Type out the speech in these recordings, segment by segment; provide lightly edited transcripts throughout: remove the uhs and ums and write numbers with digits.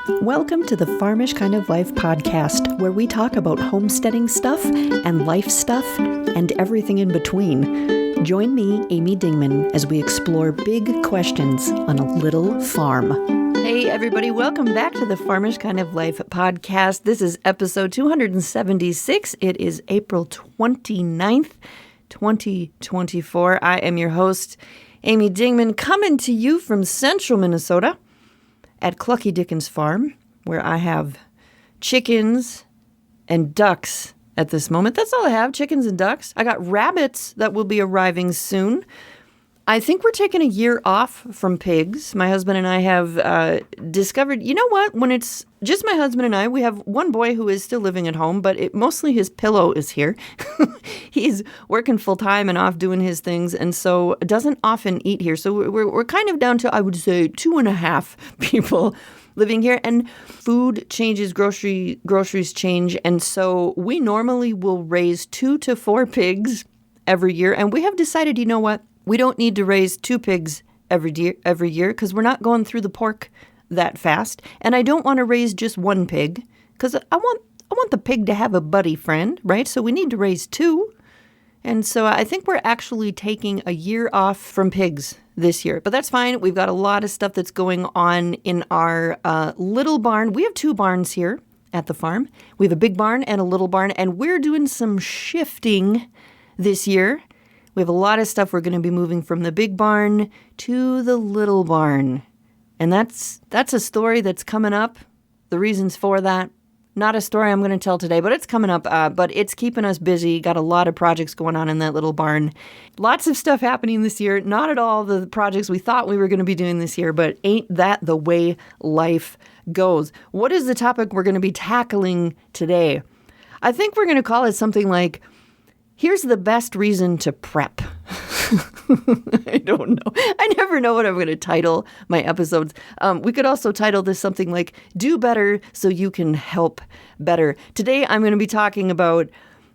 Welcome to the Farmish Kind of Life podcast, where we talk about homesteading stuff and life stuff and everything in between. Join me, Amy Dingman, as we explore big questions on a little farm. Hey everybody, welcome back to the Farmish Kind of Life podcast. This is episode 276. It is April 29th, 2024. I am your host, Amy Dingman, coming to you from central Minnesota at Clucky Dickens Farm, where I have chickens and ducks at this moment. That's all I have, chickens and ducks. I got rabbits that will be arriving soon. I think we're taking a year off from pigs. My husband and I have discovered, you know what, when it's just my husband and I, we have one boy who is still living at home, but mostly his pillow is here. He's working full time and off doing his things, and so doesn't often eat here. So we're kind of down to, I would say, 2.5 people living here, and food changes, groceries change, and so we normally will raise 2 to 4 pigs every year, and we have decided, you know what? We don't need to raise 2 pigs every year because we're not going through the pork that fast. And I don't want to raise just 1 pig because I want the pig to have a buddy friend, right? So we need to raise 2. And so I think we're actually taking a year off from pigs this year. But that's fine. We've got a lot of stuff that's going on in our little barn. We have 2 barns here at the farm. We have a big barn and a little barn. And we're doing some shifting this year. We have a lot of stuff. We're going to be moving from the big barn to the little barn. And that's a story that's coming up. The reasons for that, not a story I'm going to tell today, but it's coming up. But it's keeping us busy. Got a lot of projects going on in that little barn. Lots of stuff happening this year. Not at all the projects we thought we were going to be doing this year, but ain't that the way life goes? What is the topic we're going to be tackling today? I think we're going to call it something like, here's the best reason to prep. I don't know. I never know what I'm going to title my episodes. We could also title this something like, do better so you can help better. Today, I'm going to be talking about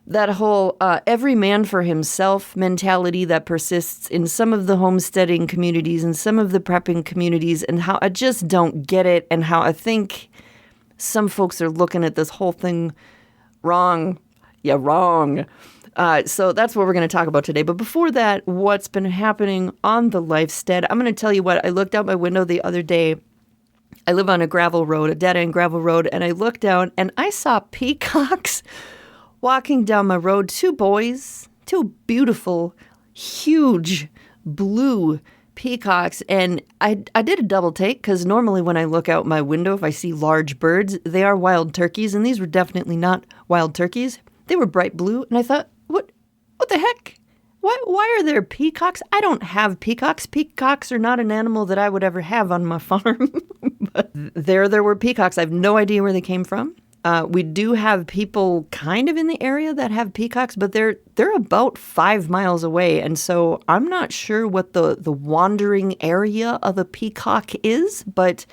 that whole every man for himself mentality that persists in some of the homesteading communities and some of the prepping communities, and how I just don't get it, and how I think some folks are looking at this whole thing wrong. Yeah, wrong. So that's what we're going to talk about today. But before that, what's been happening on the Lifestead? I'm going to tell you what. I looked out my window the other day. I live on a gravel road, a dead-end gravel road, and I looked down and I saw peacocks walking down my road. 2 boys, 2 beautiful, huge blue peacocks. And I did a double take because normally when I look out my window, if I see large birds, they are wild turkeys. And these were definitely not wild turkeys. They were bright blue. And I thought, what the heck? Why are there peacocks? I don't have peacocks. Peacocks are not an animal that I would ever have on my farm. But there were peacocks. I have no idea where they came from. We do have people kind of in the area that have peacocks, but they're about 5 miles away. And so I'm not sure what the wandering area of a peacock is. But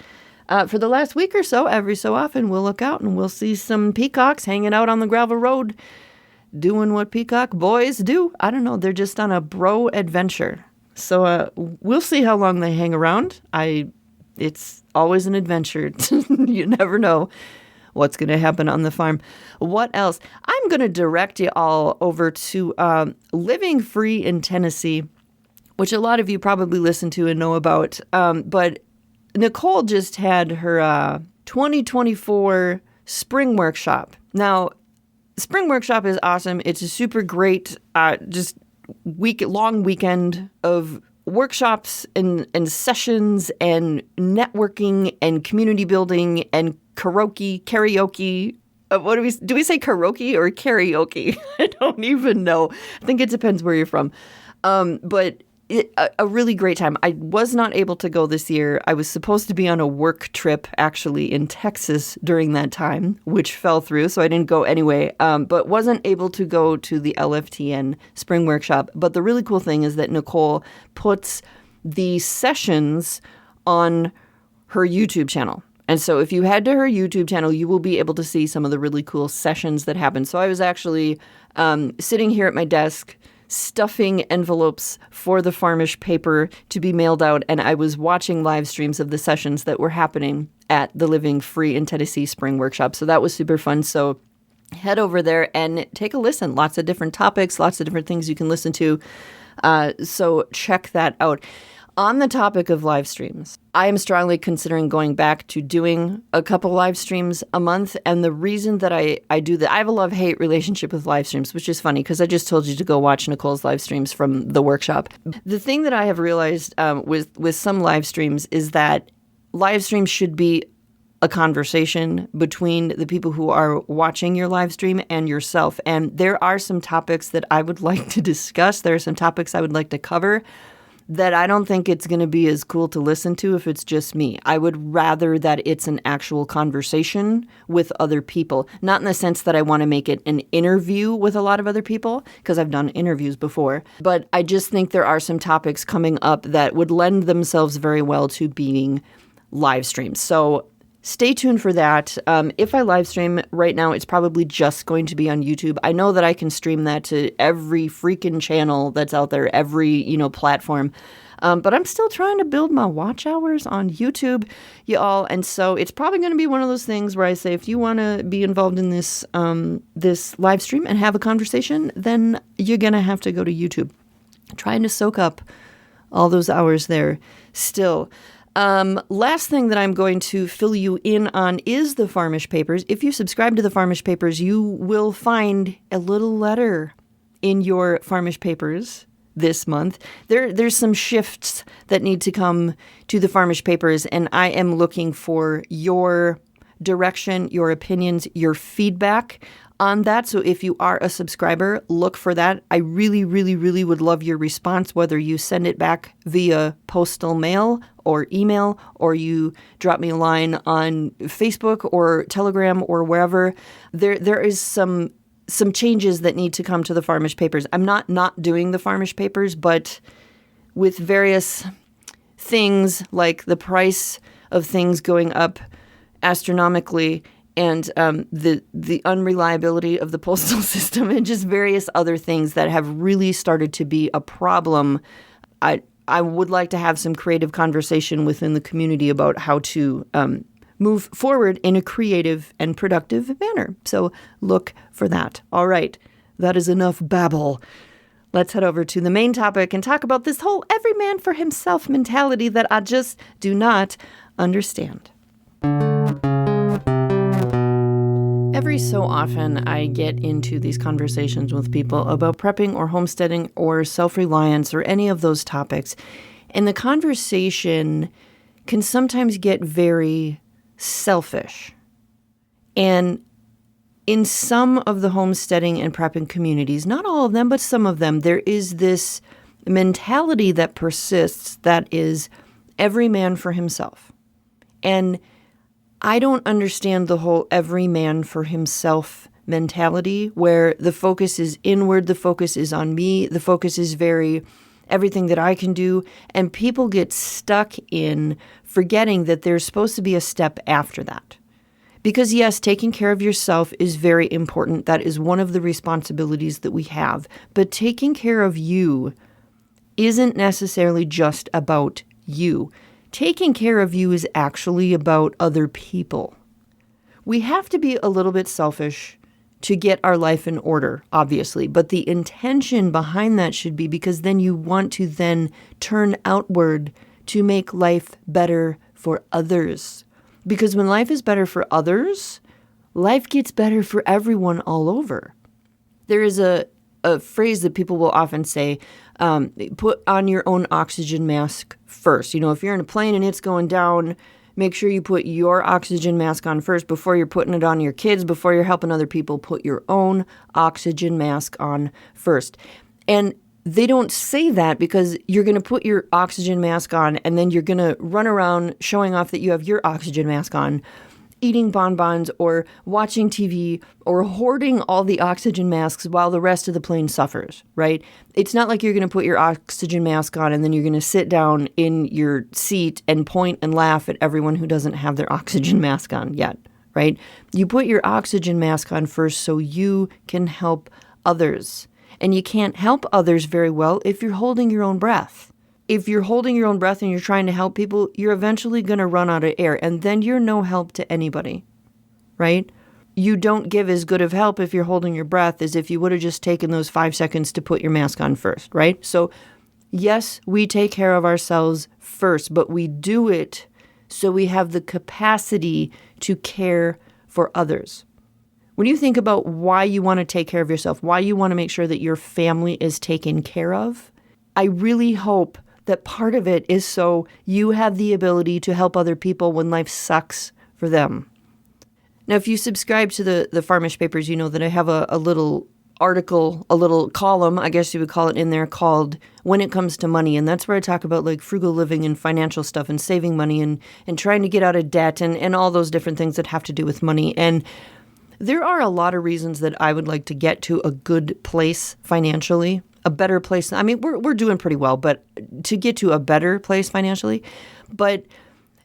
for the last week or so, every so often, we'll look out and we'll see some peacocks hanging out on the gravel road, doing what peacock boys do. I don't know. They're just on a bro adventure. So we'll see how long they hang around. It's always an adventure. You never know what's going to happen on the farm. What else? I'm going to direct you all over to Living Free in Tennessee, which a lot of you probably listen to and know about. But Nicole just had her 2024 spring workshop. Now, spring workshop is awesome. It's a super great, just long weekend of workshops and sessions and networking and community building and karaoke. What do we say, karaoke or karaoke? I don't even know. I think it depends where you're from. But a really great time. I was not able to go this year. I was supposed to be on a work trip actually in Texas during that time, which fell through, so I didn't go anyway, but wasn't able to go to the LFTN spring workshop. But the really cool thing is that Nicole puts the sessions on her YouTube channel. And so if you head to her YouTube channel, you will be able to see some of the really cool sessions that happen. So I was actually sitting here at my desk stuffing envelopes for the Farmish paper to be mailed out, and I was watching live streams of the sessions that were happening at the Living Free in Tennessee Spring Workshop. So that was super fun. So head over there and take a listen. Lots of different topics, lots of different things you can listen to. So check that out. On the topic of live streams, I am strongly considering going back to doing a couple live streams a month. And the reason that I do that, I have a love-hate relationship with live streams, which is funny because I just told you to go watch Nicole's live streams from the workshop. The thing that I have realized with some live streams is that live streams should be a conversation between the people who are watching your live stream and yourself. And there are some topics that I would like to discuss. There are some topics I would like to cover that I don't think it's going to be as cool to listen to if it's just me. I would rather that it's an actual conversation with other people, not in the sense that I want to make it an interview with a lot of other people, because I've done interviews before, but I just think there are some topics coming up that would lend themselves very well to being live streams. So stay tuned for that. If I live stream right now, it's probably just going to be on YouTube. I know that I can stream that to every freaking channel that's out there, every, platform. But I'm still trying to build my watch hours on YouTube, y'all. And so it's probably going to be one of those things where I say, if you want to be involved in this, this live stream and have a conversation, then you're going to have to go to YouTube. Trying to soak up all those hours there still. Last thing that I'm going to fill you in on is the Farmish Papers. If you subscribe to the Farmish Papers, you will find a little letter in your Farmish Papers this month. There's some shifts that need to come to the Farmish Papers, and I am looking for your direction, your opinions, your feedback on that. So if you are a subscriber, look for that. I really, really, really would love your response, whether you send it back via postal mail or email, or you drop me a line on Facebook or Telegram or wherever. There is some changes that need to come to the Farmish Papers. I'm not doing the Farmish Papers, but with various things like the price of things going up astronomically, and the unreliability of the postal system, and just various other things that have really started to be a problem. I would like to have some creative conversation within the community about how to move forward in a creative and productive manner. So look for that. All right, that is enough babble. Let's head over to the main topic and talk about this whole every man for himself mentality that I just do not understand. Every so often, I get into these conversations with people about prepping or homesteading or self-reliance or any of those topics. And the conversation can sometimes get very selfish. And in some of the homesteading and prepping communities, not all of them, but some of them, there is this mentality that persists that is every man for himself. And I don't understand the whole every man for himself mentality where the focus is inward, the focus is on me, the focus is very everything that I can do, and people get stuck in forgetting that there's supposed to be a step after that. Because yes, taking care of yourself is very important. That is one of the responsibilities that we have. But taking care of you isn't necessarily just about you. Taking care of you is actually about other people. We have to be a little bit selfish to get our life in order, obviously, but the intention behind that should be because then you want to then turn outward to make life better for others. Because when life is better for others, life gets better for everyone all over. There is a phrase that people will often say, put on your own oxygen mask first. If you're in a plane and it's going down, make sure you put your oxygen mask on first before you're putting it on your kids, before you're helping other people. Put your own oxygen mask on first. And they don't say that because you're going to put your oxygen mask on and then you're going to run around showing off that you have your oxygen mask on, eating bonbons or watching TV or hoarding all the oxygen masks while the rest of the plane suffers, right? It's not like you're going to put your oxygen mask on and then you're going to sit down in your seat and point and laugh at everyone who doesn't have their oxygen mask on yet, right? You put your oxygen mask on first so you can help others. And you can't help others very well if you're holding your own breath. If you're holding your own breath and you're trying to help people, you're eventually going to run out of air, and then you're no help to anybody, right? You don't give as good of help if you're holding your breath as if you would have just taken those 5 seconds to put your mask on first, right? So yes, we take care of ourselves first, but we do it so we have the capacity to care for others. When you think about why you want to take care of yourself, why you want to make sure that your family is taken care of, I really hope that part of it is so you have the ability to help other people when life sucks for them. Now, if you subscribe to the Farmish papers, you know that I have a little article, a little column, I guess you would call it, in there called When It Comes to Money. And that's where I talk about like frugal living and financial stuff and saving money and trying to get out of debt and all those different things that have to do with money. And there are a lot of reasons that I would like to get to a good place financially, a better place. I mean, we're doing pretty well, but to get to a better place financially. But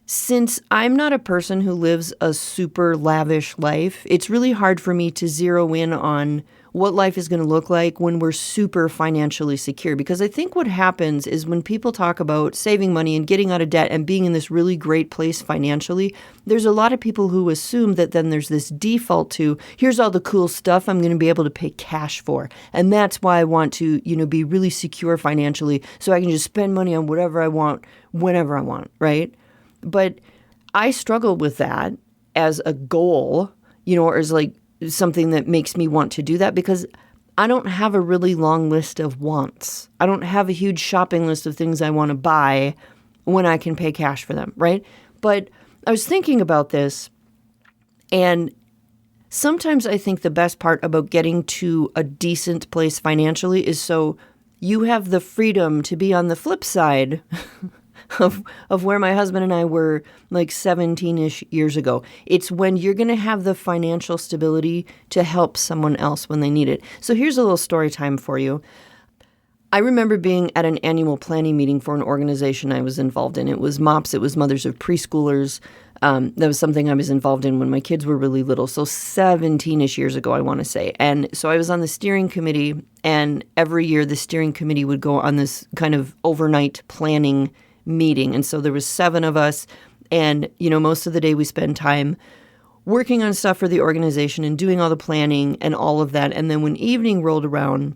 since I'm not a person who lives a super lavish life, it's really hard for me to zero in on what life is going to look like when we're super financially secure. Because I think what happens is when people talk about saving money and getting out of debt and being in this really great place financially, there's a lot of people who assume that then there's this default to, here's all the cool stuff I'm going to be able to pay cash for. And that's why I want to, be really secure financially so I can just spend money on whatever I want, whenever I want, right? But I struggle with that as a goal, or as like something that makes me want to do that, because I don't have a really long list of wants. I don't have a huge shopping list of things I want to buy when I can pay cash for them, right? But I was thinking about this, and sometimes I think the best part about getting to a decent place financially is so you have the freedom to be on the flip side of where my husband and I were like 17-ish years ago. It's when you're going to have the financial stability to help someone else when they need it. So here's a little story time for you. I remember being at an annual planning meeting for an organization I was involved in. It was MOPS. It was Mothers of Preschoolers. That was something I was involved in when my kids were really little. So 17-ish years ago, I want to say. And so I was on the steering committee, and every year the steering committee would go on this kind of overnight planning meeting. And so there was 7 of us, and most of the day we spend time working on stuff for the organization and doing all the planning and all of that. And then when evening rolled around,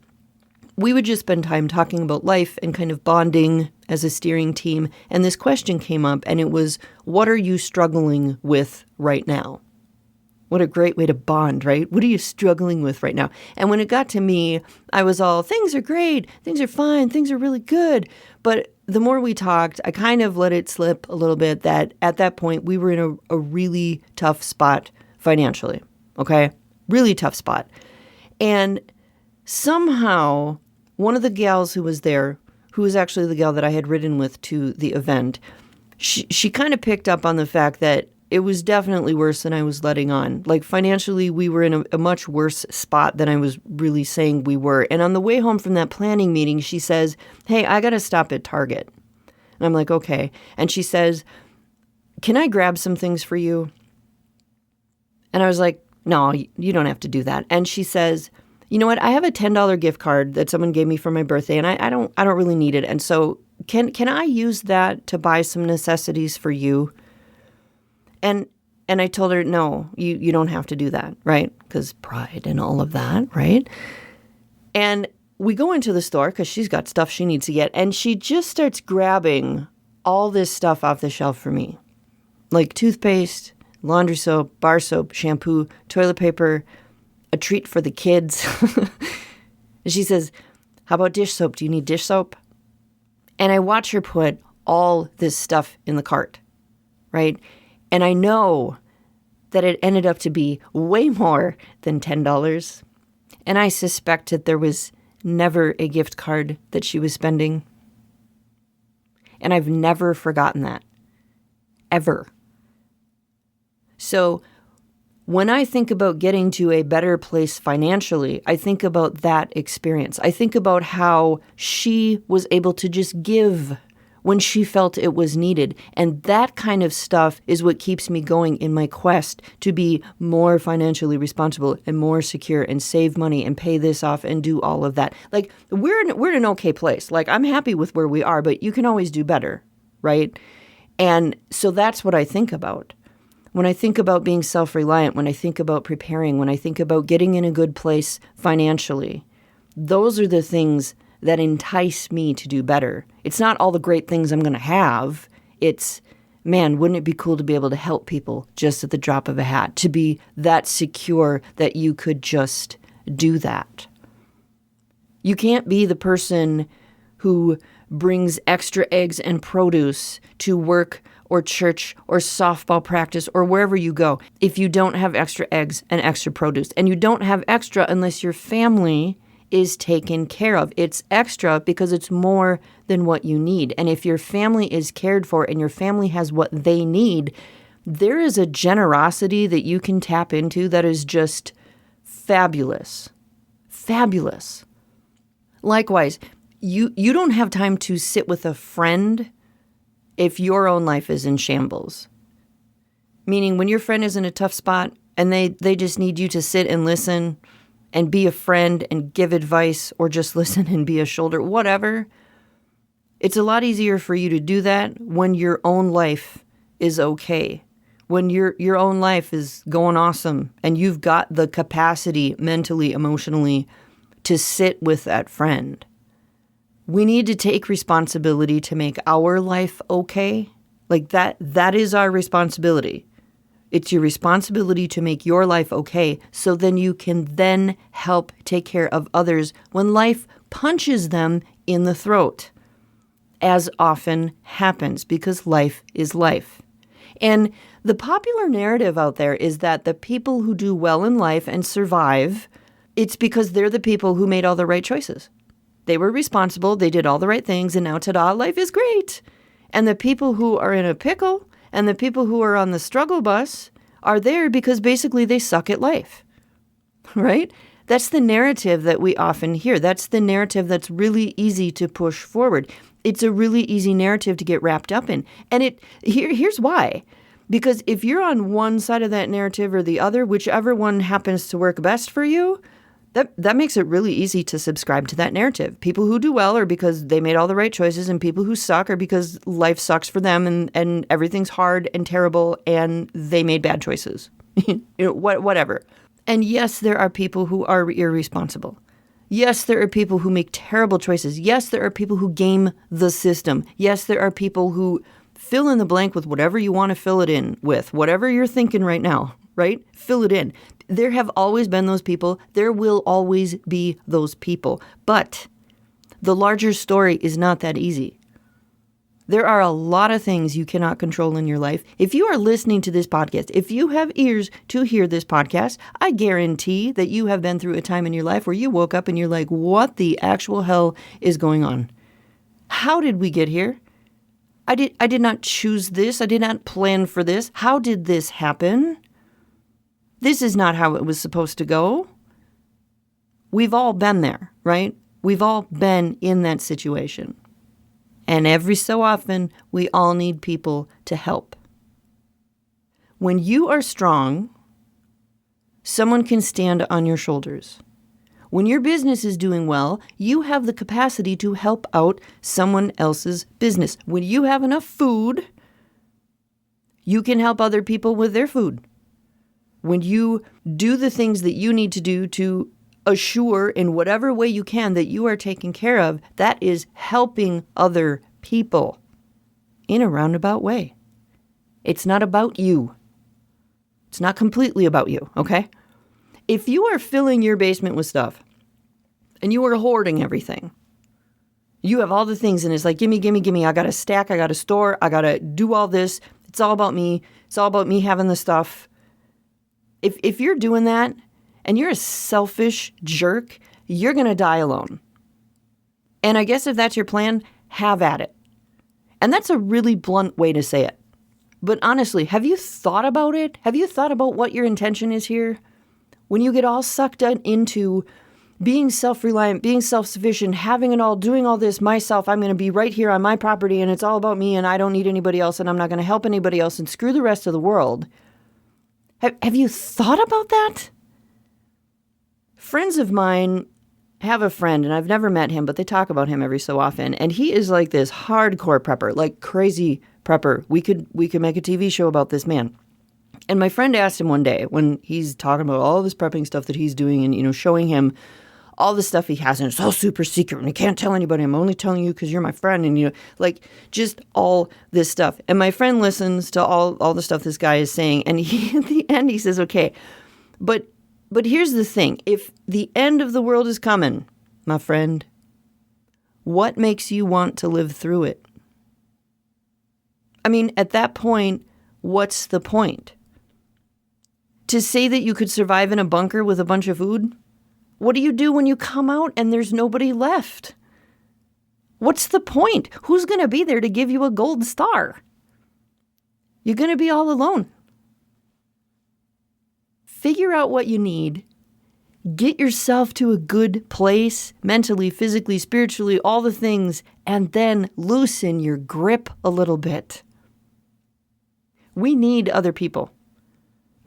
we would just spend time talking about life and kind of bonding as a steering team. And this question came up, and it was, what are you struggling with right now? What a great way to bond, right? What are you struggling with right now? And when it got to me, I was all, things are great, things are fine, things are really good. But the more we talked, I kind of let it slip a little bit that at that point we were in a really tough spot financially, okay? Really tough spot. And somehow one of the gals who was there, who was actually the gal that I had ridden with to the event, she kind of picked up on the fact that it was definitely worse than I was letting on. Like financially, we were in a much worse spot than I was really saying we were. And on the way home from that planning meeting, she says, hey, I got to stop at Target. And I'm like, okay. And she says, can I grab some things for you? And I was like, no, you don't have to do that. And she says, you know what? I have a $10 gift card that someone gave me for my birthday, and I don't really need it. And so can I use that to buy some necessities for you? And I told her, no, you don't have to do that, right? Because pride and all of that, right? And we go into the store because she's got stuff she needs to get, and she just starts grabbing all this stuff off the shelf for me, like toothpaste, laundry soap, bar soap, shampoo, toilet paper, a treat for the kids. And she says, how about dish soap? Do you need dish soap? And I watch her put all this stuff in the cart, right? And I know that it ended up to be way more than $10. And I suspect that there was never a gift card that she was spending. And I've never forgotten that. Ever. So when I think about getting to a better place financially, I think about that experience. I think about how she was able to just give when she felt it was needed. And that kind of stuff is what keeps me going in my quest to be more financially responsible and more secure and save money and pay this off and do all of that. Like, we're in an okay place. Like, I'm happy with where we are, but you can always do better, right? And so that's what I think about. When I think about being self-reliant, when I think about preparing, when I think about getting in a good place financially, those are the things that entice me to do better. It's not all the great things I'm going to have. It's, man, wouldn't it be cool to be able to help people just at the drop of a hat, to be that secure that you could just do that. You can't be the person who brings extra eggs and produce to work or church or softball practice or wherever you go if you don't have extra eggs and extra produce. And you don't have extra unless your family is taken care of. It's extra because it's more than what you need. And if your family is cared for and your family has what they need, there is a generosity that you can tap into that is just fabulous. Fabulous. Likewise, you don't have time to sit with a friend if your own life is in shambles. Meaning when your friend is in a tough spot and they just need you to sit and listen and be a friend and give advice or just listen and be a shoulder, whatever. It's a lot easier for you to do that when your own life is okay. When your own life is going awesome and you've got the capacity mentally, emotionally to sit with that friend. We need to take responsibility to make our life okay. Like that is our responsibility. It's your responsibility to make your life okay, so then you can then help take care of others when life punches them in the throat, as often happens because life is life. And the popular narrative out there is that the people who do well in life and survive, it's because they're the people who made all the right choices. They were responsible, they did all the right things, and now, ta-da, life is great. And the people who are in a pickle and the people who are on the struggle bus are there because basically they suck at life, right? That's the narrative that we often hear. That's the narrative that's really easy to push forward. It's a really easy narrative to get wrapped up in. And here's why. Because if you're on one side of that narrative or the other, whichever one happens to work best for you, that makes it really easy to subscribe to that narrative. People who do well are because they made all the right choices, and people who suck are because life sucks for them and everything's hard and terrible and they made bad choices. Whatever. And yes, there are people who are irresponsible. Yes, there are people who make terrible choices. Yes, there are people who game the system. Yes, there are people who fill in the blank with whatever you want to fill it in with, whatever you're thinking right now, right? Fill it in. There have always been those people. There will always be those people. But the larger story is not that easy. There are a lot of things you cannot control in your life. If you are listening to this podcast, if you have ears to hear this podcast, I guarantee that you have been through a time in your life where you woke up and you're like, what the actual hell is going on? How did we get here? I did not choose this. I did not plan for this. How did this happen? This is not how it was supposed to go. We've all been there, right? We've all been in that situation. And every so often, we all need people to help. When you are strong, someone can stand on your shoulders. When your business is doing well, you have the capacity to help out someone else's business. When you have enough food, you can help other people with their food. When you do the things that you need to do to assure in whatever way you can that you are taken care of, that is helping other people in a roundabout way. It's not about you. It's not completely about you, okay? If you are filling your basement with stuff and you are hoarding everything, you have all the things and it's like, gimme. I got to stack, I got to store, I got to do all this. It's all about me. It's all about me having the stuff. If you're doing that and you're a selfish jerk, you're going to die alone. And I guess if that's your plan, have at it. And that's a really blunt way to say it. But honestly, have you thought about it? Have you thought about what your intention is here? When you get all sucked into being self-reliant, being self-sufficient, having it all, doing all this myself. I'm going to be right here on my property and it's all about me and I don't need anybody else and I'm not going to help anybody else and screw the rest of the world. Have you thought about that? Friends of mine have a friend, and I've never met him, but they talk about him every so often. And he is like this hardcore prepper, like crazy prepper. We could make a TV show about this man. And my friend asked him one day when he's talking about all this prepping stuff that he's doing and, showing him all the stuff he has, and it's all super secret and I can't tell anybody. I'm only telling you because you're my friend, and, just all this stuff. And my friend listens to all the stuff this guy is saying. And he, at the end, he says, okay, but here's the thing. If the end of the world is coming, my friend, what makes you want to live through it? I mean, at that point, what's the point? To say that you could survive in a bunker with a bunch of food? What do you do when you come out and there's nobody left? What's the point? Who's going to be there to give you a gold star? You're going to be all alone. Figure out what you need. Get yourself to a good place, mentally, physically, spiritually, all the things, and then loosen your grip a little bit. We need other people.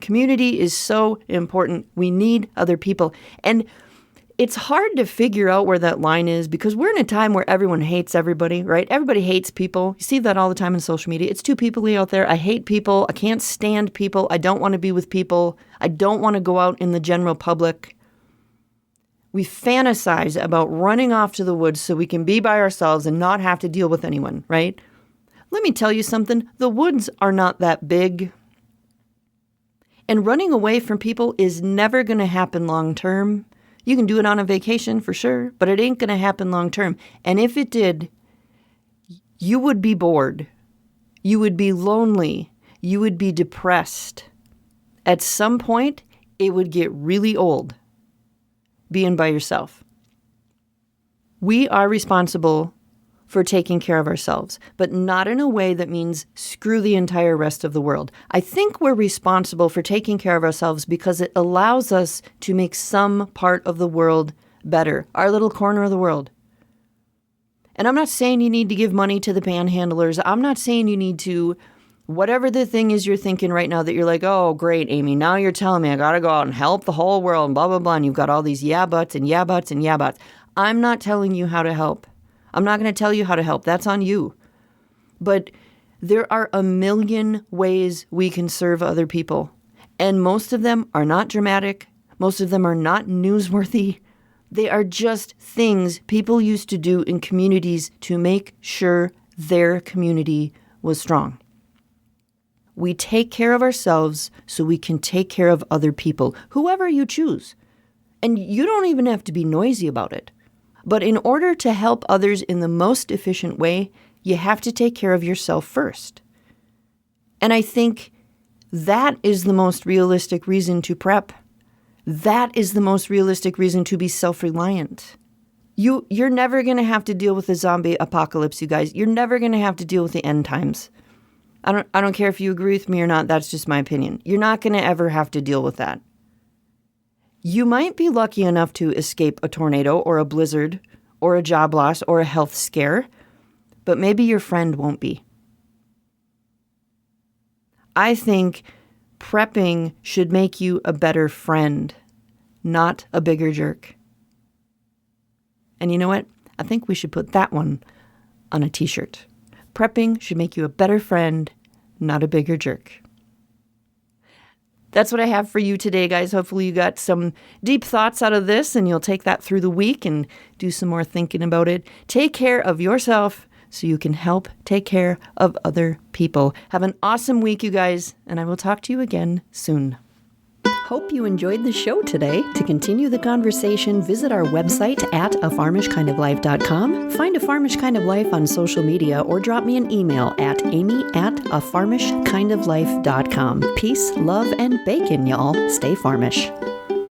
Community is so important. We need other people. And it's hard to figure out where that line is because we're in a time where everyone hates everybody, right? Everybody hates people. You see that all the time in social media. It's too people-y out there. I hate people. I can't stand people. I don't want to be with people. I don't want to go out in the general public. We fantasize about running off to the woods so we can be by ourselves and not have to deal with anyone, right? Let me tell you something. The woods are not that big. And running away from people is never going to happen long term. You can do it on a vacation for sure, but it ain't going to happen long term. And if it did, you would be bored. You would be lonely. You would be depressed. At some point, it would get really old being by yourself. We are responsible for taking care of ourselves, but not in a way that means screw the entire rest of the world. I think we're responsible for taking care of ourselves because it allows us to make some part of the world better, our little corner of the world. And I'm not saying you need to give money to the panhandlers. I'm not saying you need to, whatever the thing is you're thinking right now that you're like, oh, great, Amy, now you're telling me I got to go out and help the whole world and blah, blah, blah. And you've got all these yeah buts and yeah buts and yeah buts. I'm not telling you how to help. I'm not going to tell you how to help. That's on you. But there are a million ways we can serve other people. And most of them are not dramatic. Most of them are not newsworthy. They are just things people used to do in communities to make sure their community was strong. We take care of ourselves so we can take care of other people, whoever you choose. And you don't even have to be noisy about it. But in order to help others in the most efficient way, you have to take care of yourself first. And I think that is the most realistic reason to prep. That is the most realistic reason to be self-reliant. You're never going to have to deal with the zombie apocalypse, you guys. You're never going to have to deal with the end times. I don't care if you agree with me or not. That's just my opinion. You're not going to ever have to deal with that. You might be lucky enough to escape a tornado or a blizzard or a job loss or a health scare, but maybe your friend won't be. I think prepping should make you a better friend, not a bigger jerk. And you know what? I think we should put that one on a t-shirt. Prepping should make you a better friend, not a bigger jerk. That's what I have for you today, guys. Hopefully you got some deep thoughts out of this and you'll take that through the week and do some more thinking about it. Take care of yourself so you can help take care of other people. Have an awesome week, you guys, and I will talk to you again soon. Hope you enjoyed the show today. To continue the conversation, visit our website at afarmishkindoflife.com. Find A Farmish Kind of Life on social media or drop me an email at amy@afarmishkindoflife.com. Peace, love, and bacon, y'all. Stay farmish.